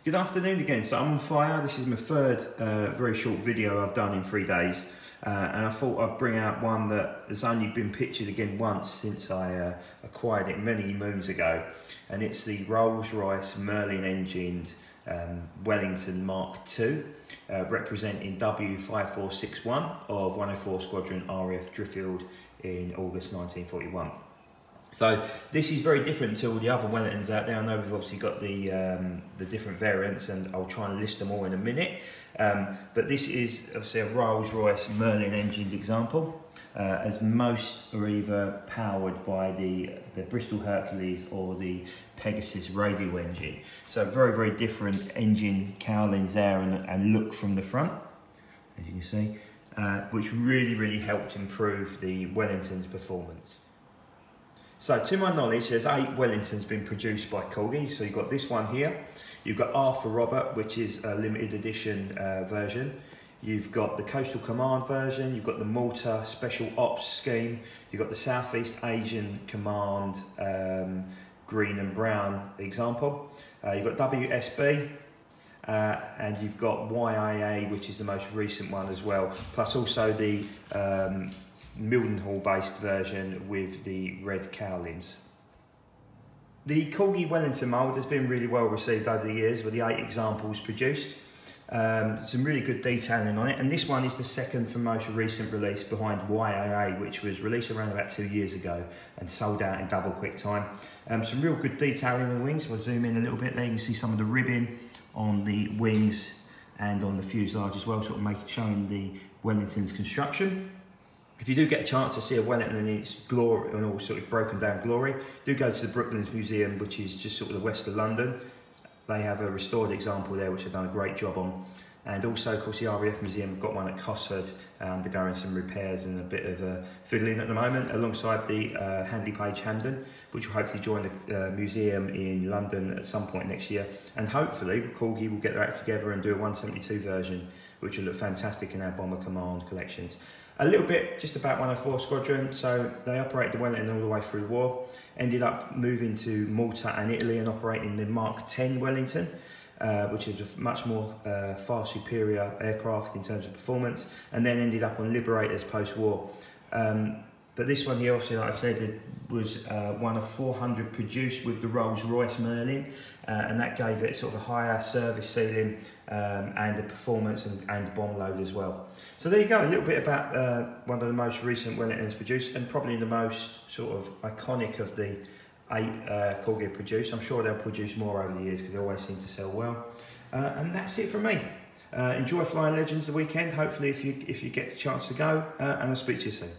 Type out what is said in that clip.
Good afternoon again. So I'm on fire. This is my third very short video I've done in 3 days, and I thought I'd bring out one that has only been pictured again once since I acquired it many moons ago, and it's the Rolls-Royce Merlin engined Wellington Mark II, representing W5461 of 104 Squadron RAF Driffield in August 1941. So this is very different to all the other Wellingtons out there. I know we've obviously got the different variants, and I'll try and list them all in a minute. But this is obviously a Rolls-Royce Merlin engined example, as most are either powered by the Bristol Hercules or the Pegasus radial engine. So very, very different engine cowlings there and look from the front, as you can see, which really helped improve the Wellington's performance. So to my knowledge, there's 8 Wellingtons been produced by Corgi. So you've got this one here, you've got Arthur Robert, which is a limited edition version. You've got the Coastal Command version, you've got the Malta Special Ops scheme, you've got the Southeast Asian Command green and brown example. You've got WSB, and you've got YIA, which is the most recent one as well, plus also the Mildenhall based version with the red cowlings. The Corgi Wellington mould has been really well received over the years with the 8 examples produced. Some really good detailing on it, and this one is the second from most recent release behind YIA, which was released around about 2 years ago and sold out in double quick time. Some real good detailing on the wings. We'll zoom in a little bit there. You can see some of the ribbing on the wings and on the fuselage as well, sort of showing the Wellington's construction. If you do get a chance to see a Wellington in its glory, and all sort of broken down glory, do go to the Brooklands Museum, which is just sort of the west of London. They have a restored example there, which they've done a great job on. And also, of course, the RAF Museum have got one at Cosford, undergoing some repairs and a bit of fiddling at the moment, alongside the Handley Page Hamden, which will hopefully join the museum in London at some point next year. And hopefully, Corgi will get their act together and do a 172 version, which will look fantastic in our Bomber Command collections. A little bit just about 104 Squadron. So they operated the Wellington all the way through the war, ended up moving to Malta and Italy and operating the Mark X Wellington, which is a much more far superior aircraft in terms of performance, and then ended up on Liberators post-war. But this one here, obviously, like I said, it was one of 400 produced with the Rolls-Royce Merlin, and that gave it sort of a higher service ceiling and the performance and bomb load as well. So there you go, a little bit about one of the most recent Wellingtons produced, and probably the most sort of iconic of the 8 Corgi produced. I'm sure they'll produce more over the years because they always seem to sell well. And that's it from me. Enjoy Flying Legends the weekend, hopefully if you get the chance to go, and I'll speak to you soon.